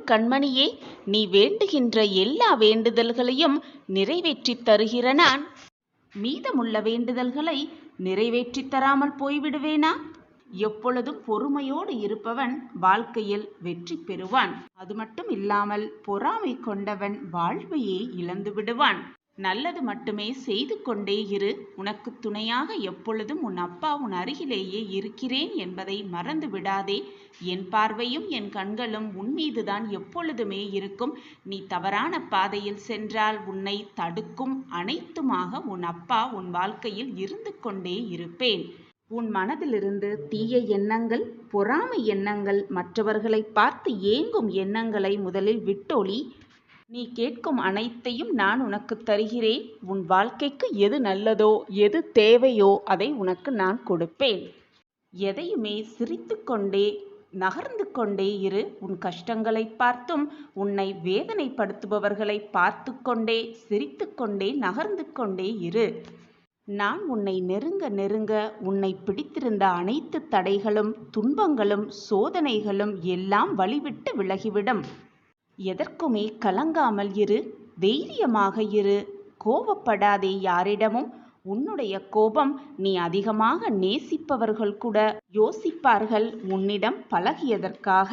கண்மணியே, நீ வேண்டுகின்ற எல்லா வேண்டுதல்களையும் நிறைவேற்றித் தருகிற நான் மீதமுள்ள வேண்டுதல்களை நிறைவேற்றித் தராமல் போய்விடுவேனா? எப்பொழுதும் பொறுமையோடு இருப்பவன் வாழ்க்கையில் வெற்றி பெறுவான். அது மட்டும் இல்லாமல் பொறாமை கொண்டவன் வாழ்வையே இழந்து விடுவான். நல்லது மட்டுமே செய்து கொண்டே இரு. உனக்கு துணையாக எப்பொழுதும் உன் அப்பா உன் அருகிலேயே இருக்கிறேன் என்பதை மறந்து விடாதே. என் பார்வையும் என் கண்களும் உன் மீதுதான் எப்பொழுதுமே இருக்கும். நீ தவறான பாதையில் சென்றால் உன்னை தடுக்கும் அனைத்துமாக உன் அப்பா உன் வாழ்க்கையில் இருந்து கொண்டே இருப்பேன். உன் மனதிலிருந்து தீய எண்ணங்கள், பொறாமை எண்ணங்கள், மற்றவர்களை பார்த்து ஏங்கும் எண்ணங்களை முதலில் விட்டொழி. நீ கேட்கும் அனைத்தையும் நான் உனக்கு தருகிறேன். உன் வாழ்க்கைக்கு எது நல்லதோ, எது தேவையோ அதை உனக்கு நான் கொடுப்பேன். எதையுமே சிரித்து கொண்டே நகர்ந்து கொண்டே இரு. உன் கஷ்டங்களை பார்த்தும் உன்னை வேதனைப்படுத்துபவர்களை பார்த்து கொண்டே சிரித்து கொண்டே நகர்ந்து கொண்டே இரு. நான் உன்னை நெருங்க நெருங்க உன்னை பிடித்திருந்த அனைத்து தடைகளும், துன்பங்களும், சோதனைகளும் எல்லாம் வழிவிட்டு விலகிவிடும். எதற்குமே கலங்காமல் இரு. தைரியமாக இரு. கோபப்படாதே யாரிடமும். உன்னுடைய கோபம் நீ அதிகமாக நேசிப்பவர்கள் கூட யோசிப்பார்கள் உன்னிடம் பழகியதற்காக.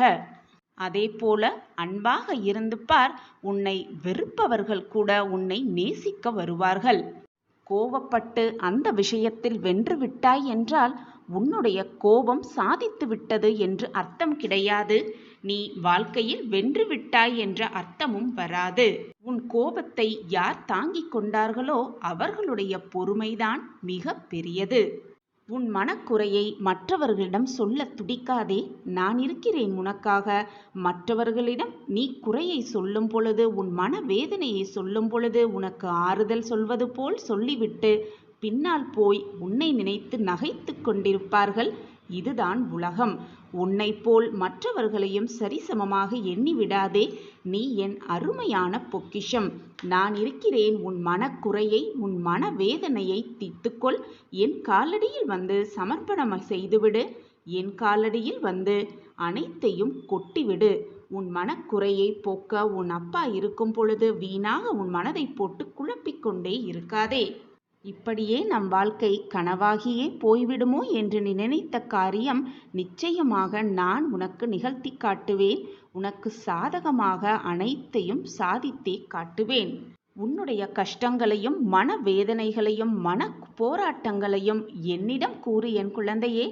அதேபோல அன்பாக இருந்து பார். உன்னை வெறுப்பவர்கள் கூட உன்னை நேசிக்க வருவார்கள். கோபப்பட்டு அந்த விஷயத்தில் வென்று விட்டாய் என்றால் உன்னுடைய கோபம் சாதித்து விட்டது என்று அர்த்தம் கிடையாது. நீ வாழ்க்கையில் வென்று விட்டாய் என்ற அர்த்தமும் வராது. உன் கோபத்தை யார் தாங்கிக் கொண்டார்களோ அவர்களுடைய பொறுமைதான் மிக பெரியது. உன் மனக்குறையை மற்றவர்களிடம் சொல்ல துடிக்காதே. நான் இருக்கிறேன் உனக்காக. மற்றவர்களிடம் நீ குறையை சொல்லும் பொழுது, உன் மனவேதனையை சொல்லும் பொழுது உனக்கு ஆறுதல் சொல்வது போல் சொல்லிவிட்டு பின்னால் போய் உன்னை நினைத்து நகைத்து கொண்டிருப்பார்கள். இதுதான் உலகம். உன்னை போல் மற்றவர்களையும் சரிசமமாக எண்ணிவிடாதே. நீ என் அருமையான பொக்கிஷம். நான் இருக்கிறேன். உன் மனக்குறையை, உன் மனவேதனையை தீர்த்துக்கொள். என் காலடியில் வந்து சமர்ப்பணம் செய்துவிடு. என் காலடியில் வந்து அனைத்தையும் கொட்டிவிடு. உன் மனக்குறையை போக்க உன் அப்பா இருக்கும் பொழுது வீணாக உன் மனதை போட்டு குழப்பிக்கொண்டே இருக்காதே. இப்படியே நம் வாழ்க்கை கனவாகியே போய்விடுமோ என்று நீ நினைத்த காரியம் நிச்சயமாக நான் உனக்கு நிகழ்த்தி காட்டுவேன். உனக்கு சாதகமாக அனைத்தையும் சாதித்தே காட்டுவேன். உன்னுடைய கஷ்டங்களையும் மனவேதனைகளையும் மன போராட்டங்களையும் என்னிடம் கூறு என் குழந்தையே.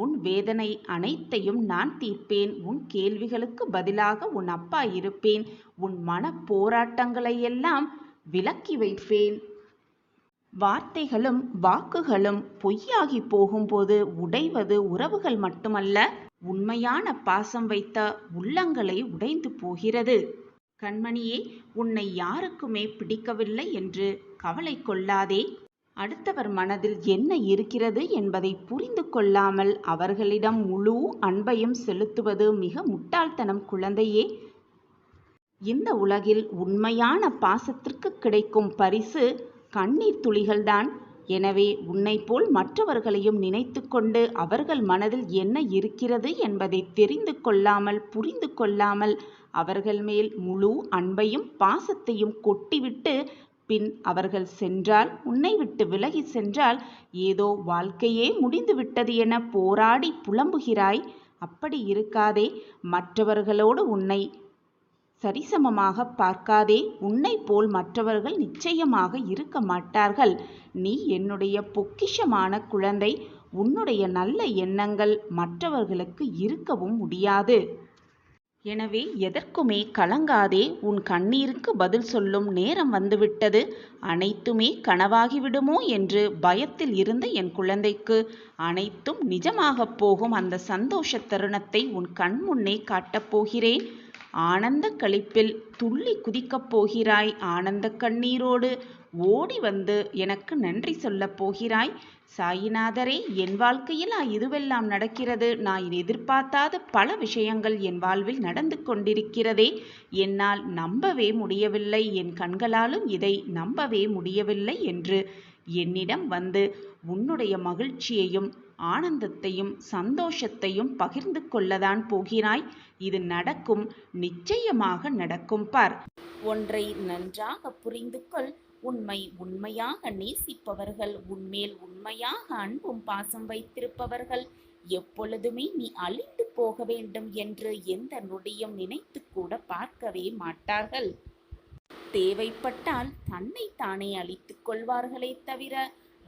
உன் வேதனை அனைத்தையும் நான் தீர்ப்பேன். உன் கேள்விகளுக்கு பதிலாக உன் அப்பா இருப்பேன். உன் மன போராட்டங்களையெல்லாம் விலக்கி வைப்பேன். வார்த்தைகளும் வாக்குகளும் பொய்யாகி போகும்போது உடைவது உறவுகள் மட்டுமல்ல, உண்மையான பாசம் வைத்த உள்ளங்களை உடைந்து போகிறது. கண்மணியே, உன்னை யாருக்குமே பிடிக்கவில்லை என்று கவலை கொள்ளாதே. அடுத்தவர் மனதில் என்ன இருக்கிறது என்பதை புரிந்து கொள்ளாமல் அவர்களிடம் முழு அன்பையும் செலுத்துவது மிக முட்டாள்தனம் குழந்தையே. இந்த உலகில் உண்மையான பாசத்திற்கு கிடைக்கும் பரிசு கண்ணீர் துளிகள்தான். எனவே உன்னை போல் மற்றவர்களையும் நினைத்து கொண்டு அவர்கள் மனதில் என்ன இருக்கிறது என்பதை தெரிந்து கொள்ளாமல், புரிந்து கொள்ளாமல் அவர்கள் மேல் முழு அன்பையும் பாசத்தையும் கொட்டிவிட்டு பின் அவர்கள் சென்றால், உன்னை விட்டு விலகி சென்றால் ஏதோ வாழ்க்கையே முடிந்து விட்டது என போராடி புலம்புகிறாய். அப்படி இருக்காதே. மற்றவர்களோடு உன்னை சரிசமமாக பார்க்காதே. உன்னை போல் மற்றவர்கள் நிச்சயமாக இருக்க மாட்டார்கள். நீ என்னுடைய பொக்கிஷமான குழந்தை. உன்னுடைய நல்ல எண்ணங்கள் மற்றவர்களுக்கு இருக்கவும் முடியாது. எனவே எதற்குமே கலங்காதே. உன் கண்ணீருக்கு பதில் சொல்லும் நேரம் வந்துவிட்டது. அனைத்துமே கனவாகிவிடுமோ என்று பயத்தில் இருந்த என் குழந்தைக்கு அனைத்தும் நிஜமாகப் போகும் அந்த சந்தோஷ தருணத்தை உன் கண் முன்னே காட்டப் போகிறேன். ஆனந்த களிப்பில் துள்ளி குதிக்கப் போகிறாய். ஆனந்த கண்ணீரோடு ஓடி வந்து எனக்கு நன்றி சொல்லப் போகிறாய். சாயிநாதரே, என் வாழ்க்கையில் இதுவெல்லாம் நடக்கிறது. நான் எதிர்பார்க்காத பல விஷயங்கள் என் வாழ்வில் நடந்து கொண்டிருக்கிறதே. என்னால் நம்பவே முடியவில்லை. என் கண்களாலும் இதை நம்பவே முடியவில்லை என்று என்னிடம் வந்து உன்னுடைய மகிழ்ச்சியையும் ஆனந்தத்தையும் சந்தோஷத்தையும் பகிர்ந்து கொள்ளதான் போகிறாய். இது நடக்கும், நிச்சயமாக நடக்கும் பார். ஒன்றை நன்றாக புரிந்து கொள். உண்மையாக நேசிப்பவர்கள், உன்மேல் உண்மையாக அன்பும் பாசம் வைத்திருப்பவர்கள் எப்பொழுதுமே நீ அழிந்து போக வேண்டும் என்று எந்த நொடியும் நினைத்து கூட பார்க்கவே மாட்டார்கள். தேவைப்பட்டால் தன்னை தானே அழித்துக் கொள்வார்களே தவிர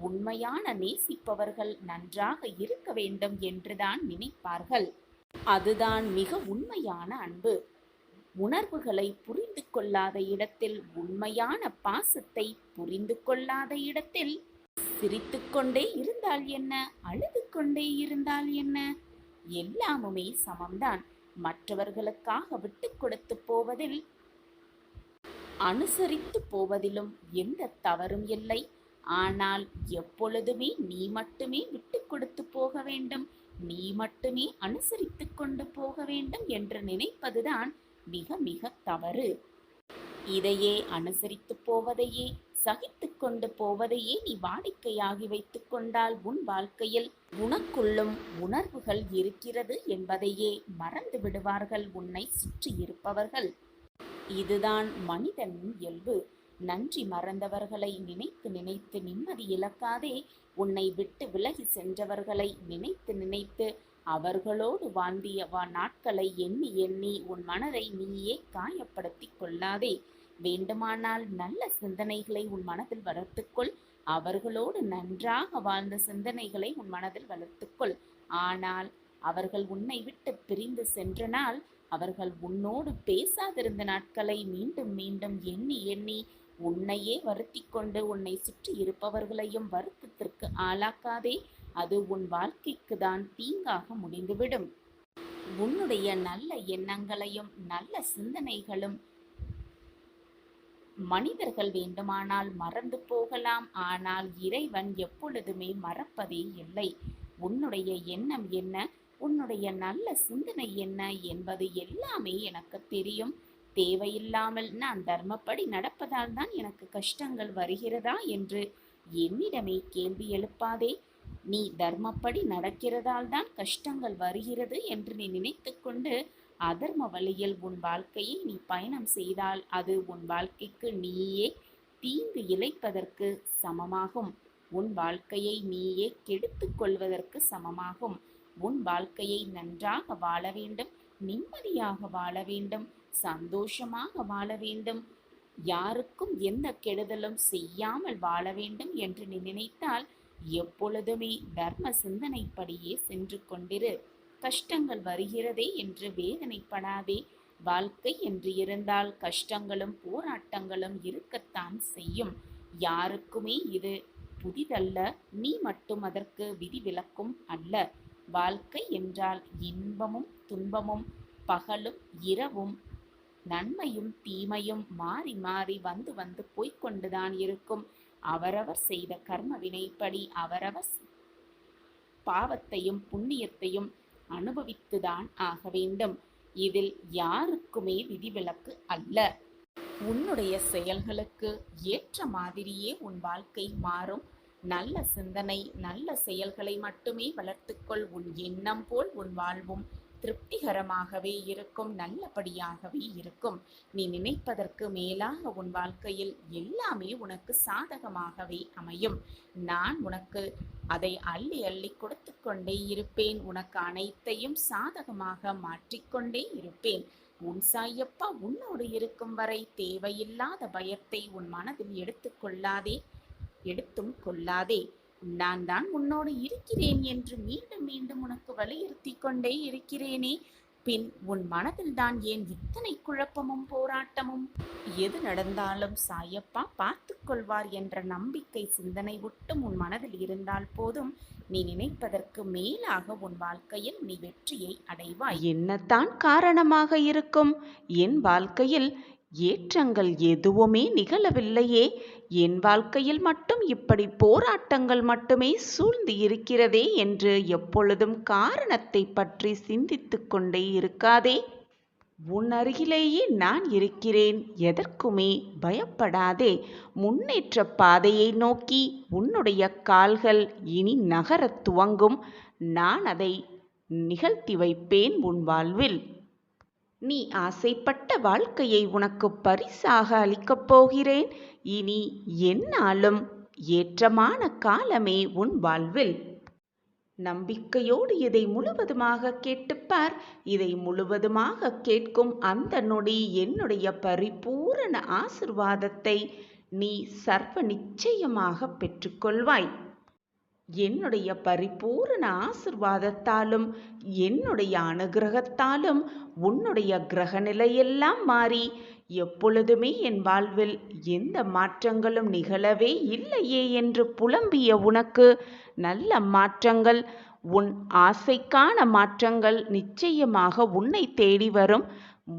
உண்மையான நேசிப்பவர்கள் நன்றாக இருக்க வேண்டும் என்றுதான் நினைப்பார்கள். அதுதான் மிக உண்மையான அன்பு. உணர்வுகளை புரிந்து கொள்ளாத இடத்தில், உண்மையான பாசத்தை புரிந்து கொள்ளாத இடத்தில் சிரித்துக்கொண்டே இருந்தால் என்ன, அழுது கொண்டே இருந்தால் என்ன, எல்லாமுமே சமம்தான். மற்றவர்களுக்காக விட்டு கொடுத்து போவதில், அனுசரித்து போவதிலும் எந்த தவறும் இல்லை. ஆனால் எப்பொழுதுமே நீ மட்டுமே விட்டு கொடுத்து போக வேண்டும், நீ மட்டுமே அனுசரித்து கொண்டு போக வேண்டும் என்று நினைப்பதுதான் மிக மிக தவறு. இதையே அனுசரித்து போவதையே, சகித்து கொண்டு போவதையே நீ வாடிக்கையாகி வைத்துக் கொண்டால் உன் வாழ்க்கையில் உனக்குள்ளும் உணர்வுகள் இருக்கிறது என்பதையே மறந்து விடுவார்கள் உன்னை சுற்றி இருப்பவர்கள். இதுதான் மனிதனின் இயல்பு. நன்றி மறந்தவர்களை நினைத்து நினைத்து நிம்மதி இழக்காதே. உன்னை விட்டு விலகி சென்றவர்களை நினைத்து நினைத்து அவர்களோடு வாழ்ந்திய நாட்களை எண்ணி எண்ணி உன் மனதை நீயே காயப்படுத்தி கொள்ளாதே. வேண்டுமானால் நல்ல சிந்தனைகளை உன் மனதில் வளர்த்துக்கொள். அவர்களோடு நன்றாக வாழ்ந்த சிந்தனைகளை உன் மனதில் வளர்த்துக்கொள். ஆனால் அவர்கள் உன்னை விட்டு பிரிந்து சென்ற நாள், அவர்கள் உன்னோடு பேசாதிருந்த நாட்களை மீண்டும் மீண்டும் எண்ணி எண்ணி உன்னையே வருத்தி கொண்டு உன்னை சுற்றி இருப்பவர்களையும் வருத்தத்திற்கு ஆளாக்காதே. அது உன் வாழ்க்கைக்கு தான் தீங்காக முடிந்துவிடும். உன்னுடைய நல்ல எண்ணங்களையும் நல்ல சிந்தனைகளும் மனிதர்கள் வேண்டுமானால் மறந்து போகலாம். ஆனால் இறைவன் எப்பொழுதுமே மறப்பதே இல்லை. உன்னுடைய எண்ணம் என்ன, உன்னுடைய நல்ல சிந்தனை என்ன என்பது எல்லாமே எனக்கு தெரியும். தேவையில்லாமல் நான் தர்மப்படி நடப்பதால் தான் எனக்கு கஷ்டங்கள் வருகிறதா என்று என்னிடமே கேள்வி எழுப்பாதே. நீ தர்மப்படி நடக்கிறதால் தான் கஷ்டங்கள் வருகிறது என்று நீ நினைத்து கொண்டு அதர்ம வழியில் உன் வாழ்க்கையை நீ பயணம் செய்தால் அது உன் வாழ்க்கைக்கு நீயே தீங்கு இழைப்பதற்கு சமமாகும். உன் வாழ்க்கையை நீயே கெடுத்து கொள்வதற்கு சமமாகும். உன் வாழ்க்கையை நன்றாக வாழ வேண்டும், நிம்மதியாக வாழ வேண்டும், சந்தோஷமாக வாழ வேண்டும், யாருக்கும் எந்த கெடுதலும் செய்யாமல் வாழ வேண்டும் என்று நீ நினைத்தால் எப்பொழுதுமே தர்ம சிந்தனைப்படியே சென்று கொண்டிரு. கஷ்டங்கள் வருகிறதே என்று வேதனைப்படாதே. வாழ்க்கை என்று இருந்தால் கஷ்டங்களும் போராட்டங்களும் இருக்கத்தான் செய்யும். யாருக்குமே இது புதிதல்ல, நீ மட்டும் அதற்கு விதிவிலக்கும் அல்ல. வாழ்க்கை என்றால் இன்பமும் துன்பமும், பகலும் இரவும், நன்மையும் தீமையும் மாறி மாறி வந்து வந்து போய்கொண்டுதான் இருக்கும். அவரவர் செய்த கர்ம வினைப்படி அவரவர் பாவத்தையும் புண்ணியத்தையும் அனுபவித்துதான் ஆக வேண்டும். இதில் யாருக்குமே விதிவிலக்கு அல்ல. உன்னுடைய செயல்களுக்கு ஏற்ற மாதிரியே உன் வாழ்க்கை மாறும். நல்ல சிந்தனை, நல்ல செயல்களை மட்டுமே வளர்த்துக்கொள். உன் எண்ணம் போல் உன் வாழ்வும் திருப்திகரமாகவே இருக்கும், நல்லபடியாகவே இருக்கும். நீ நினைப்பதற்கு மேலாக உன் வாழ்க்கையில் எல்லாமே உனக்கு சாதகமாகவே அமையும். நான் உனக்கு அதை அள்ளி அள்ளி கொடுத்து கொண்டே இருப்பேன். உனக்கு அனைத்தையும் சாதகமாக மாற்றிக்கொண்டே இருப்பேன். உன் சாயப்பா உன்னோடு இருக்கும் வரை தேவையில்லாத பயத்தை உன் மனதில் எடுத்தும் கொள்ளாதே. நான் தான் உன்னோடு இருக்கிறேன் என்று மீண்டும் மீண்டும் உனக்கு வலியுறுத்தி கொண்டே இருக்கிறேனே, பின் உன் மனதில் தான் ஏன் இத்தனை குழப்பமும் போராட்டமும்? எது நடந்தாலும் சாயப்பா பார்த்து கொள்வார் என்ற நம்பிக்கை சிந்தனை விட்டும் உன் மனதில் இருந்தால் போதும். நீ நினைப்பதற்கு மேலாக உன் வாழ்க்கையில் நீ வெற்றியை அடைவாய். என்னத்தான் காரணமாக இருக்கும்? என் வாழ்க்கையில் ஏற்றங்கள் எதுவுமே நிகழவில்லையே, என் வாழ்க்கையில் மட்டும் இப்படி போராட்டங்கள் மட்டுமே சூழ்ந்து இருக்கிறதே என்று எப்பொழுதும் காரணத்தை பற்றி சிந்தித்து கொண்டே இருக்காதே. உன் அருகிலேயே நான் இருக்கிறேன், எதற்குமே பயப்படாதே. முன்னேற்ற பாதையை நோக்கி உன்னுடைய கால்கள் இனி நகரத் துவங்கும். நான் அதை நிகழ்த்தி வைப்பேன் உன் வாழ்வில். நீ ஆசைப்பட்ட வாழ்க்கையை உனக்கு பரிசாக அளிக்கப் போகிறேன். இனி எந்நாளும் ஏற்றமான காலமே உன் வாழ்வில். நம்பிக்கையோடு இதை முழுவதுமாக கேட்டுப்பார். இதை முழுவதுமாக கேட்கும் அந்த நொடி என்னுடைய பரிபூரண ஆசிர்வாதத்தை நீ சர்வ நிச்சயமாக பெற்றுக்கொள்வாய். என்னுடைய பரிபூரண ஆசிர்வாதத்தாலும் என்னுடைய அனுகிரகத்தாலும் உன்னுடைய கிரக நிலையெல்லாம் மாறி எப்பொழுதுமே என் வாழ்வில் எந்த மாற்றங்களும் நிகழவே இல்லையே என்று புலம்பிய உனக்கு நல்ல மாற்றங்கள், உன் ஆசைக்கான மாற்றங்கள் நிச்சயமாக உன்னை தேடி வரும்.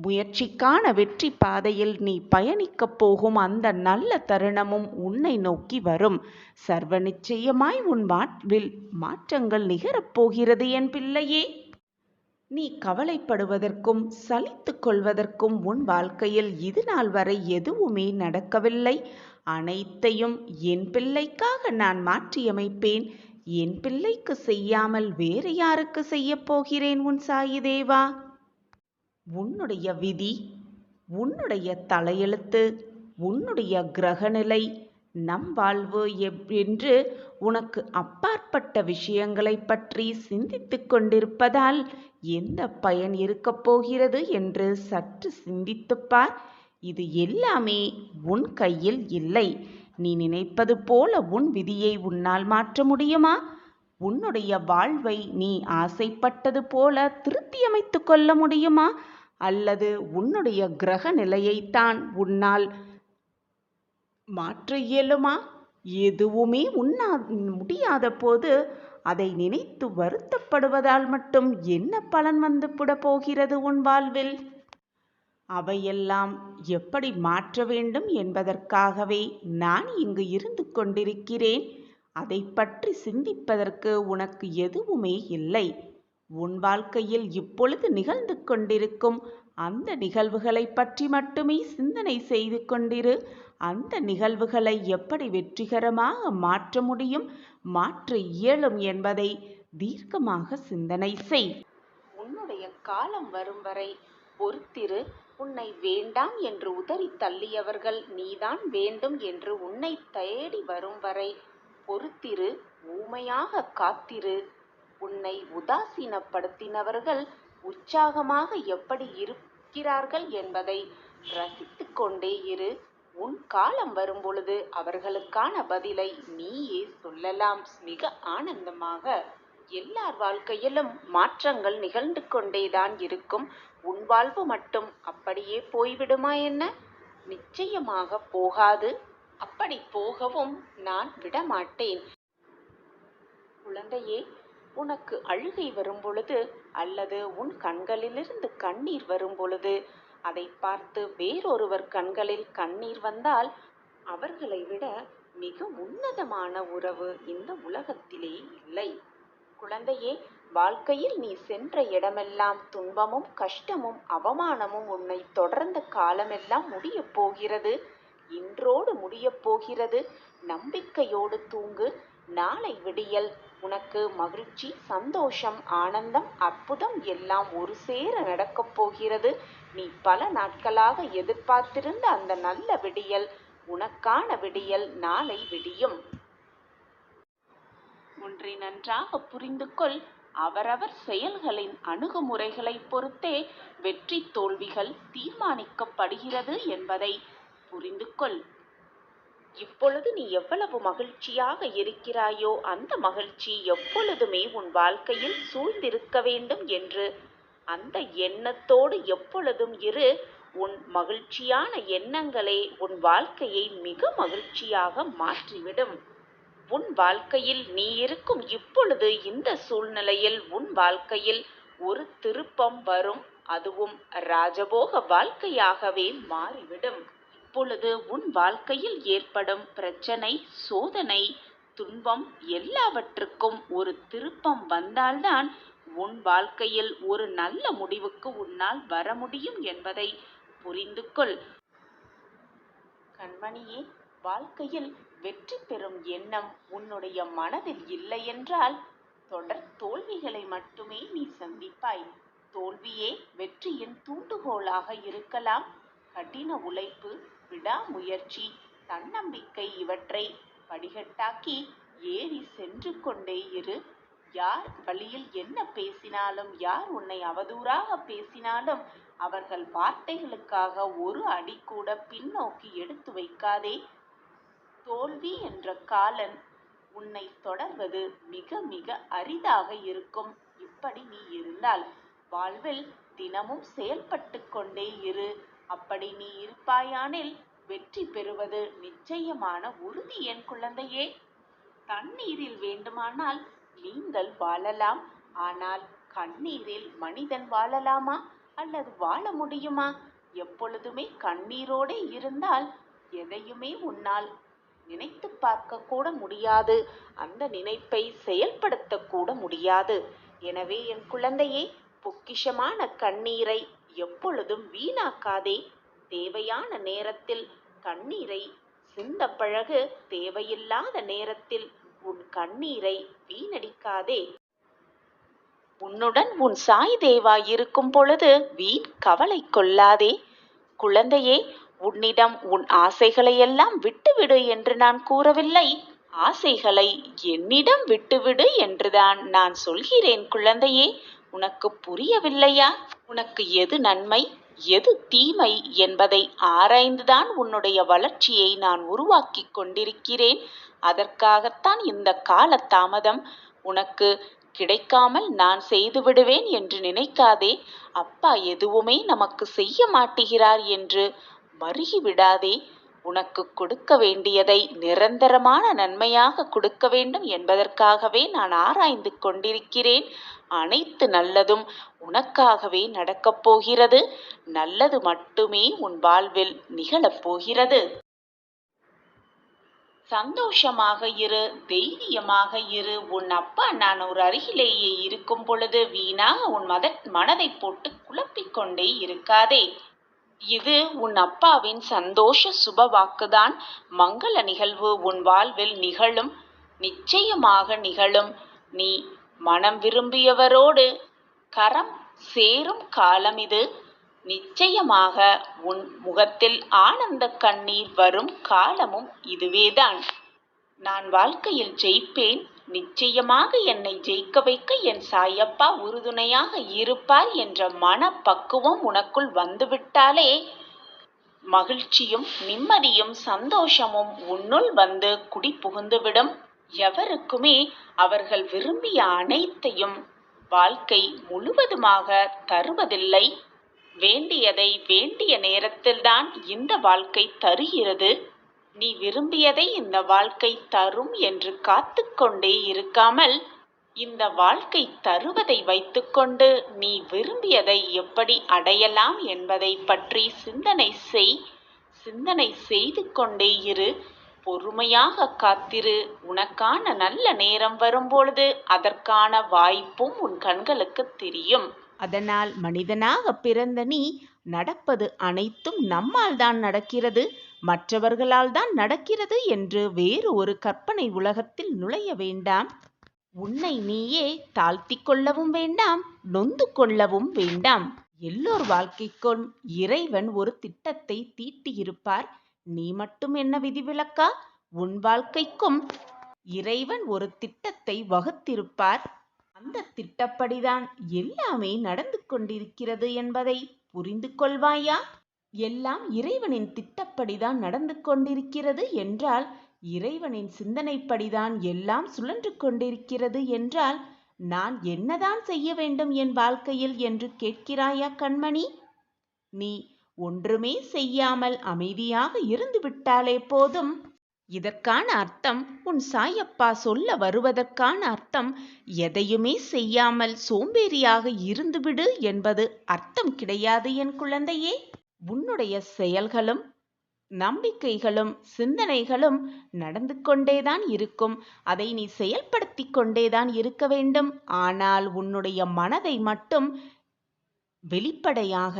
முயற்சிக்கான வெற்றி பாதையில் நீ பயணிக்கப் போகும் அந்த நல்ல தருணமும் உன்னை நோக்கி வரும். சர்வ நிச்சயமாய் உன் வாழ்வில் மாற்றங்கள் நிகழப்போகிறது என் பிள்ளையே. நீ கவலைப்படுவதற்கும் சலித்து கொள்வதற்கும் உன் வாழ்க்கையில் இது நாள் வரை எதுவுமே நடக்கவில்லை. அனைத்தையும் என் பிள்ளைக்காக நான் மாற்றியமைப்பேன். என் பிள்ளைக்கு செய்யாமல் வேறு யாருக்கு செய்யப் போகிறேன் உன் சாயி தேவா? உன்னுடைய விதி, உன்னுடைய தலையெழுத்து, உன்னுடைய கிரகநிலை, நம் வாழ்வு என்று உனக்கு அப்பாற்பட்ட விஷயங்களை பற்றி சிந்தித்து கொண்டிருப்பதால் எந்த பயன் இருக்கப் போகிறது என்று சற்று சிந்தித்துப்பார். இது எல்லாமே உன் கையில் இல்லை. நீ நினைப்பது போல உன் விதியை உன்னால் மாற்ற முடியுமா? உன்னுடைய வாழ்வை நீ ஆசைப்பட்டது போல திருத்தியமைத்து கொள்ள முடியுமா? அல்லது உன்னுடைய கிரக நிலையைத்தான் உன்னால் மாற்ற இயலுமா? எதுவுமே முடியாத போது அதை நினைத்து வருத்தப்படுவதால் மட்டும் என்ன பலன் வந்து போகிறது உன் வாழ்வில்? அவையெல்லாம் எப்படி மாற்ற வேண்டும் என்பதற்காகவே நான் இங்கு இருந்து கொண்டிருக்கிறேன். அதை பற்றி சிந்திப்பதற்கு உனக்கு எதுவுமே இல்லை. உன் வாழ்க்கையில் இப்பொழுது நிகழ்ந்து கொண்டிருக்கும் அந்த நிகழ்வுகளை பற்றி மட்டுமே சிந்தனை செய்து கொண்டிரு. அந்த நிகழ்வுகளை எப்படி வெற்றிகரமாக மாற்ற முடியும், மாற்ற இயலும் என்பதை தீர்க்கமாக சிந்தனை செய். உன்னுடைய காலம் வரும் வரை பொறுத்திரு. உன்னை வேண்டாம் என்று உதறி தள்ளியவர்கள் நீதான் வேண்டும் என்று உன்னை தேடி வரும் வரை பொறுத்திரு. ஊமையாக காத்திரு. உன்னை உதாசீனப்படுத்தினவர்கள் உற்சாகமாக எப்படி இருக்கிறார்கள் என்பதை ரசித்து கொண்டே இரு. உன் காலம் வரும்பொழுது அவர்களுக்கான பதிலை நீயே சொல்லலாம் மிக ஆனந்தமாக. எல்லார் வாழ்க்கையிலும் மாற்றங்கள் நிகழ்ந்து கொண்டேதான் இருக்கும். உன் வாழ்வு மட்டும் அப்படியே போய்விடுமா என்ன? நிச்சயமாக போகாது. அப்படி போகவும் நான் விடமாட்டேன். குழந்தையே, உனக்கு அழுகை வரும் பொழுது அல்லது உன் கண்களிலிருந்து கண்ணீர் வரும் பொழுது அதை பார்த்து வேறொருவர் கண்களில் கண்ணீர் வந்தால் அவர்களை விட மிக உன்னதமான உறவு இந்த உலகத்திலே இல்லை. குழந்தையே, வாழ்க்கையில் நீ சென்ற இடமெல்லாம் துன்பமும் கஷ்டமும் அவமானமும் உன்னை தொடர்ந்த காலமெல்லாம் முடியப் போகிறது. இன்றோடு முடியப் போகிறது. நம்பிக்கையோடு தூங்கு. நாளை விடியல் உனக்கு மகிழ்ச்சி, சந்தோஷம், ஆனந்தம், அற்புதம் எல்லாம் ஒரு சேர நடக்கப் போகிறது. நீ பல நாட்களாக எதிர்பார்த்திருந்த அந்த நல்ல விடியல், உனக்கான விடியல் நாளை விடியும். ஒன்றை நன்றாக புரிந்து கொள். அவரவர் செயல்களின் அணுகுமுறைகளை பொறுத்தே வெற்றி தோல்விகள் தீர்மானிக்கப்படுகிறது என்பதை புரிந்து கொள். இப்பொழுது நீ எவ்வளவு மகிழ்ச்சியாக இருக்கிறாயோ அந்த மகிழ்ச்சி எப்பொழுதுமே உன் வாழ்க்கையில் சூழ்ந்திருக்க வேண்டும் என்று அந்த எண்ணத்தோடு எப்பொழுதும் இரு. உன் மகிழ்ச்சியான எண்ணங்களே உன் வாழ்க்கையை மிக மகிழ்ச்சியாக மாற்றிவிடும். உன் வாழ்க்கையில் நீ இருக்கும் இப்பொழுது இந்த சூழ்நிலையில் உன் வாழ்க்கையில் ஒரு திருப்பம் வரும். அதுவும் ராஜபோக வாழ்க்கையாகவே மாறிவிடும். இப்பொழுது உன் வாழ்க்கையில் ஏற்படும் பிரச்சனை, சோதனை, துன்பம் எல்லாவற்றுக்கும் ஒரு திருப்பம் வந்தால்தான் உன் வாழ்க்கையில் ஒரு நல்ல முடிவுக்கு உன்னால் வர முடியும் என்பதை புரிந்து கொள். கண்மணியே, வாழ்க்கையில் வெற்றி பெறும் எண்ணம் உன்னுடைய மனதில் இல்லை என்றால் தொடர் தோல்விகளை மட்டுமே நீ சந்திப்பாய். தோல்வியே வெற்றியின் தூண்டுகோலாக இருக்கலாம். கடின உழைப்பு, விடாமுயற்சி, தன்னம்பிக்கை இவற்றை படிகட்டாக்கி ஏறி சென்று கொண்டே இரு. யார் வழியில் என்ன பேசினாலும், யார் உன்னை அவதூறாக பேசினாலும் அவர்கள் வார்த்தைகளுக்காக ஒரு அடி கூட பின்னோக்கி எடுத்து வைக்காதே. தோல்வி என்ற காலன் உன்னை தொடர்வது மிக மிக அரிதாக இருக்கும். இப்படி நீ இருந்தால் வாழ்வில் தினமும் செயல்பட்டு கொண்டே இரு. அப்படி நீ இருப்பாயானில் வெற்றி பெறுவது நிச்சயமான உறுதி என் குழந்தையே. தண்ணீரில் வேண்டுமானால் நீங்கள் வாழலாம், ஆனால் கண்ணீரில் மனிதன் வாழலாமா அல்லது வாழ முடியுமா? எப்பொழுதுமே கண்ணீரோடு இருந்தால் எதையுமே உன்னால் நினைத்து பார்க்க கூட முடியாது. அந்த நினைப்பை செயல்படுத்த கூட முடியாது. எனவே என் குழந்தையே, பொக்கிஷமான கண்ணீரை எப்பொழுதும் வீணாக்காதே. தேவையான நேரத்தில் கண்ணீரை சிந்த பழகு. தேவையில்லாத நேரத்தில் உன் கண்ணீரை வீணடிக்காதே. உன்னுடன் உன் சாய் தேவா இருக்கும் பொழுது வீண் கவலை கொள்ளாதே. குழந்தையே, உன்னிடம் உன் ஆசைகளையெல்லாம் விட்டுவிடு என்று நான் கூறவில்லை. ஆசைகளை என்னிடம் விட்டுவிடு என்றுதான் நான் சொல்கிறேன். குழந்தையே, உனக்கு புரியவில்லையா? உனக்கு எது நன்மை, எது தீமை என்பதை ஆராய்ந்துதான் உன்னுடைய வளர்ச்சியை நான் உருவாக்கி கொண்டிருக்கிறேன். அதற்காகத்தான் இந்த கால தாமதம். உனக்கு கிடைக்காமல் நான் செய்து விடுவேன் என்று நினைக்காதே. அப்பா எதுவுமே நமக்கு செய்ய மாட்டுகிறார் என்று மருகி விடாதே. உனக்கு கொடுக்க வேண்டியதை நிரந்தரமான நன்மையாக கொடுக்க வேண்டும் என்பதற்காகவே நான் ஆராய்ந்து கொண்டிருக்கிறேன். அனைத்து நல்லதும் உனக்காகவே நடக்கப் போகிறது. நல்லது மட்டுமே உன் வாழ்வில் நிகழப் போகிறது. சந்தோஷமாக இரு, தைரியமாக இரு. உன் அப்பா நான் ஒரு அருகிலேயே இருக்கும் பொழுது வீணாக உன் மனதை போட்டு குழப்பிக் கொண்டே இருக்காதே. இது உன் அப்பாவின் சந்தோஷ சுப வாக்குதான். மங்கள நிகழ்வு உன் வாழ்வில் நிகழும், நிச்சயமாக நிகழும். நீ மனம் விரும்பியவரோடு கரம் சேரும் காலம் இது. நிச்சயமாக உன் முகத்தில் ஆனந்த கண்ணீர் வரும் காலமும் இதுவேதான். நான் வாழ்க்கையில் ஜெயிப்பேன். நிச்சயமாக என்னை ஜெயிக்க வைக்க என் சாயப்பா உறுதுணையாக இருப்பார் என்ற மனப்பக்குவம் உனக்குள் வந்துவிட்டாலே மகிழ்ச்சியும் நிம்மதியும் சந்தோஷமும் உன்னுள் வந்து குடி புகுந்துவிடும். எவருக்குமே அவர்கள் விரும்பிய அனைத்தையும் வாழ்க்கை முழுவதுமாக தருவதில்லை. வேண்டியதை வேண்டிய நேரத்தில்தான் இந்த வாழ்க்கை தருகிறது. நீ விரும்பியதை இந்த வாழ்க்கை தரும் என்று காத்து கொண்டே இருக்காமல், இந்த வாழ்க்கை தருவதை வைத்துக்கொண்டு நீ விரும்பியதை எப்படி அடையலாம் என்பதை பற்றி சிந்தனை செய்து கொண்டே இரு. பொறுமையாக காத்திரு. உனக்கான நல்ல நேரம் வரும்பொழுது அதற்கான வாய்ப்பும் உன் கண்களுக்கு தெரியும். அதனால் மனிதனாக பிறந்த நீ நடப்பது அனைத்தும் நம்மால் தான் நடக்கிறது, மற்றவர்களால் தான் நடக்கிறது என்று வேறு ஒரு கற்பனை உலகத்தில் நுழைய வேண்டாம். உன்னை நீயே தாழ்த்தி கொள்ளவும் வேண்டாம், நொந்து கொள்ளவும் வேண்டாம். எல்லோர் வாழ்க்கைக்கும் இறைவன் ஒரு திட்டத்தை தீட்டியிருப்பார். நீ மட்டும் என்ன விதிவிலக்கா? உன் வாழ்க்கைக்கும் இறைவன் ஒரு திட்டத்தை வகுத்திருப்பார். அந்த திட்டப்படிதான் எல்லாமே நடந்து கொண்டிருக்கிறது என்பதை புரிந்து கொள்வாயா? எல்லாம் இறைவனின் திட்டப்படிதான் நடந்து கொண்டிருக்கிறது என்றால், இறைவனின் சிந்தனைப்படிதான் எல்லாம் சுழன்று கொண்டிருக்கிறது என்றால், நான் என்னதான் செய்ய வேண்டும் என் வாழ்க்கையில் என்று கேட்கிறாயா கண்மணி? நீ ஒன்றுமே செய்யாமல் அமைதியாக இருந்து விட்டாலே போதும். இதற்கான அர்த்தம், உன் சாயப்பா சொல்ல வருவதற்கான அர்த்தம், எதையுமே செய்யாமல் சோம்பேறியாக இருந்துவிடு என்பது அர்த்தம் கிடையாது என் குழந்தையே. உன்னுடைய செயல்களும் நம்பிக்கைகளும் சிந்தனைகளும் நடந்து கொண்டேதான் இருக்கும். அதை நீ செயல்படுத்தி கொண்டேதான் இருக்க வேண்டும். ஆனால் உன்னுடைய மனதை மட்டும் வெளிப்படையாக,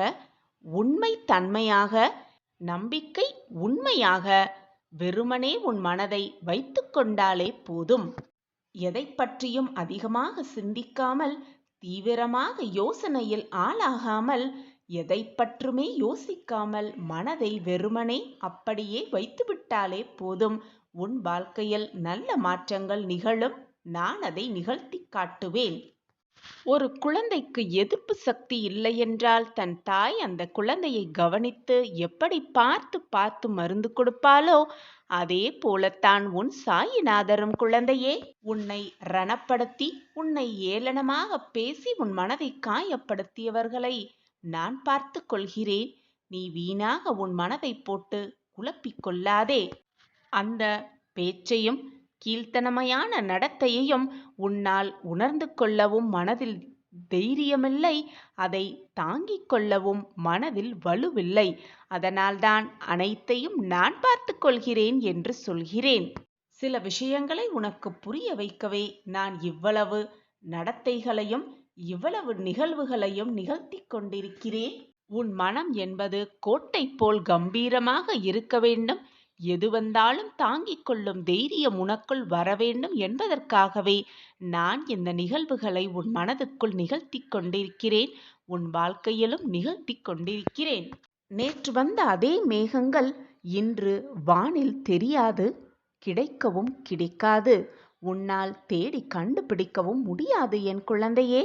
உண்மை தன்மையாக, நம்பிக்கை உண்மையாக வெறுமனே உன் மனதை வைத்து கொண்டாலே போதும். எதை பற்றியும் அதிகமாக சிந்திக்காமல், தீவிரமாக யோசனையில் ஆளாகாமல், எதை பற்றுமே யோசிக்காமல் மனதை வெறுமனே அப்படியே வைத்துவிட்டாலே போதும். உன் வாழ்க்கையில் நல்ல மாற்றங்கள் நிகழும். நான் அதை நிகழ்த்தி காட்டுவேன். ஒரு குழந்தைக்கு எதிர்ப்பு சக்தி இல்லையென்றால் தன் தாய் அந்த குழந்தையை கவனித்து எப்படி பார்த்து பார்த்து மருந்து கொடுப்பாளோ அதே போலத்தான் உன் சாயிநாதரும் குழந்தையே. உன்னை ரணப்படுத்தி, உன்னை ஏளனமாக பேசி உன் மனதை காயப்படுத்தியவர்களை நான் பார்த்து கொள்கிறேன். நீ வீணாக உன் மனதை போட்டு குழப்பிக் கொள்ளாதே. அந்த பேச்சையும் கீழ்த்தனமையான நடத்தையையும் உன்னால் உணர்ந்து கொள்ளவும் மனதில் தைரியமில்லை. அதை தாங்கிக் கொள்ளவும் மனதில் வலுவில்லை. அதனால்தான் அனைத்தையும் நான் பார்த்து கொள்கிறேன் என்று சொல்கிறேன். சில விஷயங்களை உனக்கு புரிய வைக்கவே நான் இவ்வளவு நடத்தைகளையும் இவ்வளவு நிகழ்வுகளையும் நிகழ்த்தி கொண்டிருக்கிறேன். உன் மனம் என்பது கோட்டை போல் கம்பீரமாக இருக்க வேண்டும். எது வந்தாலும் தாங்கிக் கொள்ளும் தைரியம் உனக்குள் வர வேண்டும் என்பதற்காகவே நான் இந்த நிகழ்வுகளை உன் மனதுக்குள் நிகழ்த்தி கொண்டிருக்கிறேன். உன் வாழ்க்கையிலும் நிகழ்த்தி கொண்டிருக்கிறேன். நேற்று வந்த அதே மேகங்கள் இன்று வானில் தெரியாது, கிடைக்கவும் கிடைக்காது. உன்னால் தேடி கண்டுபிடிக்கவும் முடியாது என் குழந்தையே.